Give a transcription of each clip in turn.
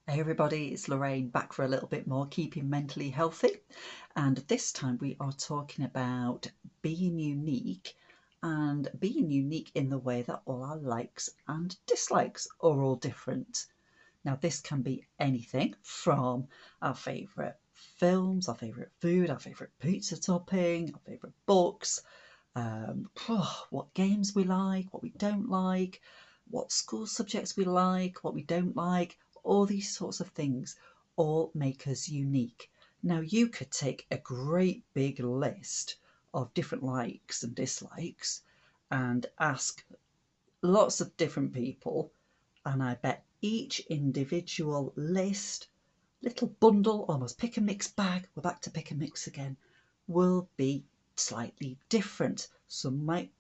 Hey everybody, it's Lorraine back for a little bit more keeping mentally healthy. And this time we are talking about being unique and being unique in the way that all our likes and dislikes are all different. Now, this can be anything from our favourite films, our favourite food, our favourite pizza topping, our favourite books, what games we like, what we don't like, what school subjects we like, what we don't like, all these sorts of things all make us unique. Now, you could take a great big list of different likes and dislikes and ask lots of different people, and I bet each individual list, little bundle, almost pick and mix bag, we're back to pick and mix again, will be slightly different. Some might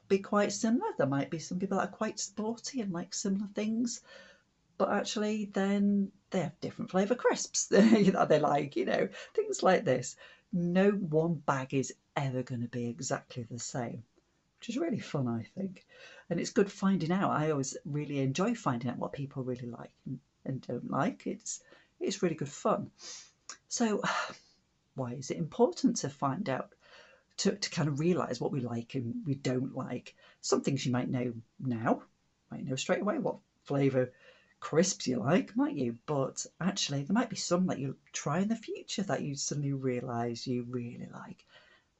be quite similar. There might be some people that are quite sporty and like similar things, but actually then they have different flavour crisps that they like, things like this. No one bag is ever going to be exactly the same, which is really fun, I think. And it's good finding out. I always really enjoy finding out what people really like and don't like. It's really good fun. So why is it important to find out, to kind of realise what we like and we don't like? Some things you might know now, might know straight away what flavour crisps you like, might you? But actually, there might be some that you try in the future that you suddenly realise you really like.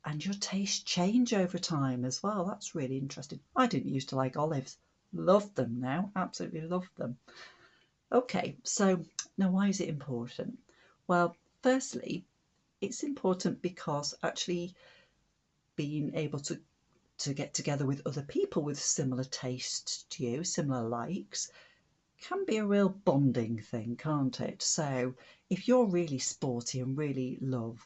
And your tastes change over time as well. That's really interesting. I didn't used to like olives. Love them now. Absolutely love them. Okay, so now why is it important? Well, firstly, it's important because actually being able to get together with other people with similar tastes to you, similar likes, can be a real bonding thing, can't it? So if you're really sporty and really love,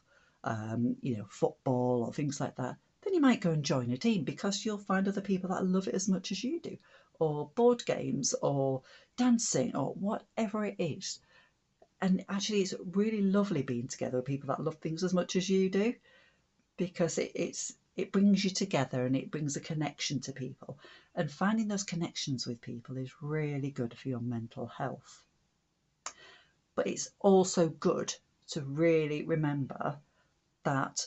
football or things like that, then you might go and join a team because you'll find other people that love it as much as you do, or board games, or dancing, or whatever it is. And actually, it's really lovely being together with people that love things as much as you do because it brings you together and it brings a connection to people. And finding those connections with people is really good for your mental health. But it's also good to really remember that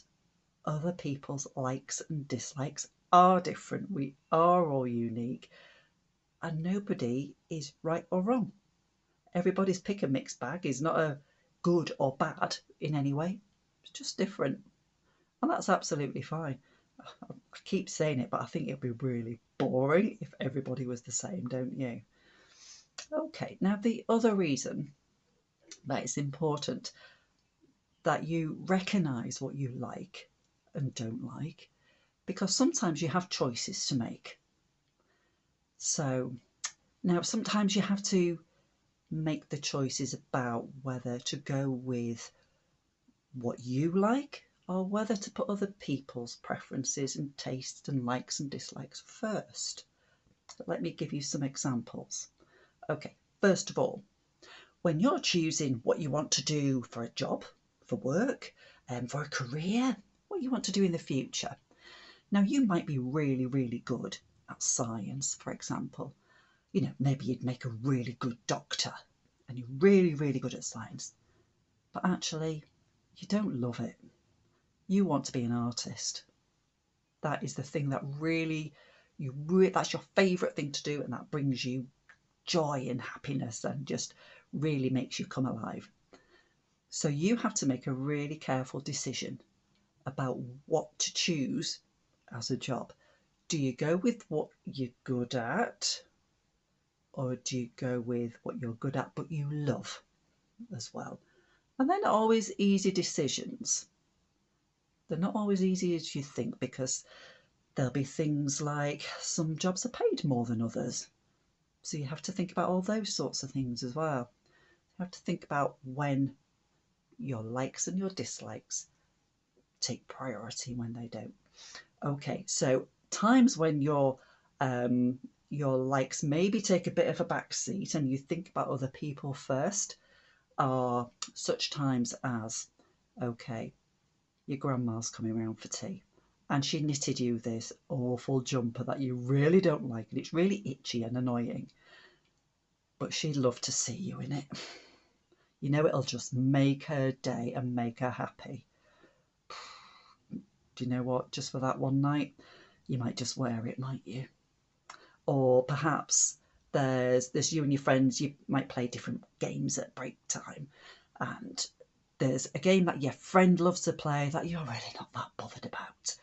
other people's likes and dislikes are different. We are all unique, and nobody is right or wrong. Everybody's pick and mix bag is not a good or bad in any way. It's just different. And that's absolutely fine. I keep saying it, but I think it'd be really boring if everybody was the same, don't you? Okay, now the other reason that it's important that you recognise what you like and don't like, because sometimes you have choices to make. So now sometimes you have to make the choices about whether to go with what you like or whether to put other people's preferences and tastes and likes and dislikes first. So let me give you some examples. Okay, first of all, when you're choosing what you want to do for a job, for work, for a career, what you want to do in the future. Now, you might be really, really good at science, for example. Maybe you'd make a really good doctor and you're really, really good at science, but actually, you don't love it. You want to be an artist. That is the thing that that's your favourite thing to do, and that brings you joy and happiness and just really makes you come alive. So you have to make a really careful decision about what to choose as a job. Do you go with what you're good at, or do you go with what you're good at but you love as well? And they're not always easy decisions. They're not always easy as you think, because there'll be things like some jobs are paid more than others. So you have to think about all those sorts of things as well. You have to think about when your likes and your dislikes take priority, when they don't. Okay, so times when your likes maybe take a bit of a back seat and you think about other people first are such times as, okay, your grandma's coming around for tea and she knitted you this awful jumper that you really don't like and it's really itchy and annoying, but she'd love to see you in it. You know, it'll just make her day and make her happy. Do you know what? Just for that one night, you might just wear it, might you? Or perhaps there's you and your friends, you might play different games at break time, and there's a game that your friend loves to play that you're really not that bothered about,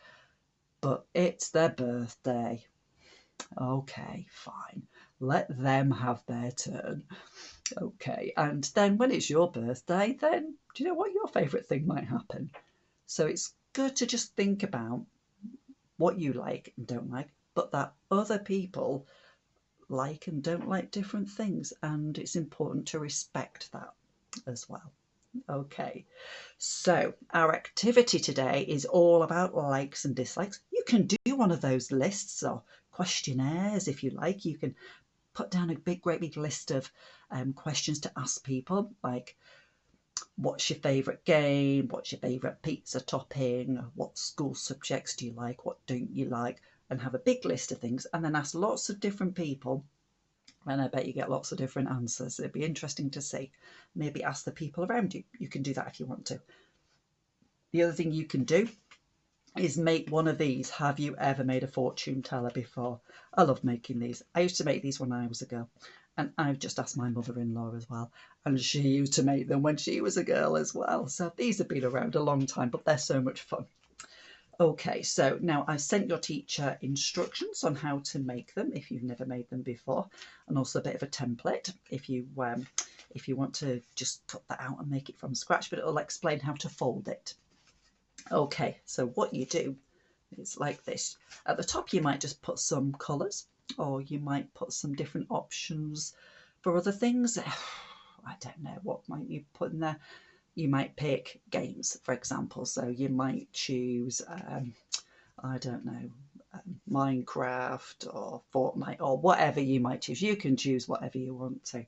but it's their birthday. Okay, fine. Let them have their turn. Okay, and then when it's your birthday, then do you know what your favourite thing might happen? So it's good to just think about what you like and don't like, but that other people like and don't like different things, and it's important to respect that as well. Okay, so our activity today is all about likes and dislikes. You can do one of those lists or questionnaires if you like. You can put down a great big list of questions to ask people, like what's your favourite game, what's your favourite pizza topping, what school subjects do you like, what don't you like, and have a big list of things, and then ask lots of different people. And I bet you get lots of different answers. It'd be interesting to see. Maybe ask the people around you. You can do that if you want to. The other thing you can do is make one of these. Have you ever made a fortune teller before? I love making these. I used to make these when I was a girl. And I've just asked my mother-in-law as well. And she used to make them when she was a girl as well. So these have been around a long time, but they're so much fun. Okay, so now I've sent your teacher instructions on how to make them if you've never made them before, and also a bit of a template if you want to just cut that out and make it from scratch, but it'll explain how to fold it. Okay, so what you do is like this. At the top you might just put some colours, or you might put some different options for other things. I don't know, what might you put in there? You might pick games, for example. So you might choose, I don't know, Minecraft or Fortnite or whatever you might choose. You can choose whatever you want to.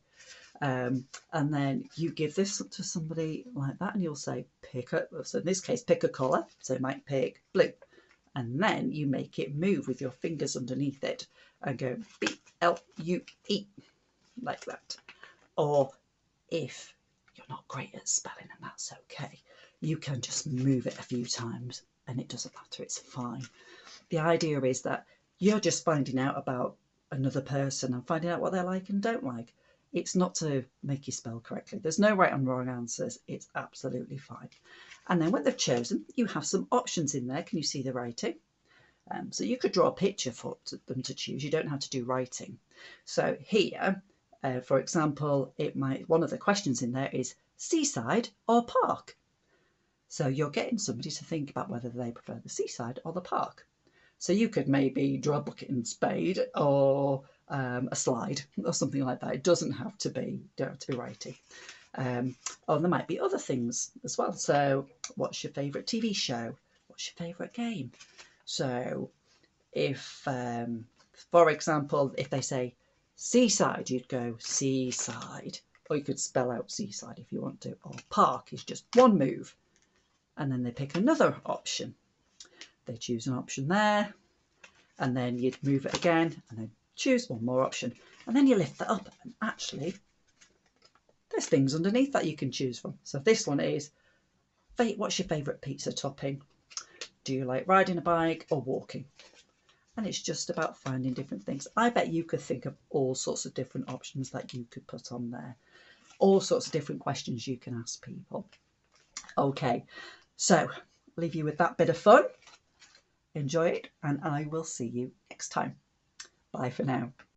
And then you give this to somebody like that and you'll say, so in this case, pick a colour. So you might pick blue. And then you make it move with your fingers underneath it and go B-L-U-E, like that. Or if you're not great at spelling, and that's okay, you can just move it a few times and it doesn't matter, it's fine. The idea is that you're just finding out about another person and finding out what they like and don't like. It's not to make you spell correctly. There's no right and wrong answers. It's absolutely fine. And then when they've chosen, you have some options in there. Can you see the writing? So you could draw a picture for them to choose. You don't have to do writing. So here, for example, one of the questions in there is seaside or park. So you're getting somebody to think about whether they prefer the seaside or the park. So you could maybe draw a bucket and spade, or a slide or something like that. It don't have to be writing. Or there might be other things as well. So what's your favourite TV show? What's your favourite game? So if, for example, if they say seaside, you'd go seaside. Or you could spell out seaside if you want to. Or park is just one move. And then they pick another option. They choose an option there. And then you'd move it again. And then choose one more option. And then you lift that up. And actually, there's things underneath that you can choose from. So this one is, what's your favourite pizza topping? Do you like riding a bike or walking? And it's just about finding different things. I bet you could think of all sorts of different options that you could put on there. All sorts of different questions you can ask people. Okay, so leave you with that bit of fun. Enjoy it, and I will see you next time. Bye for now.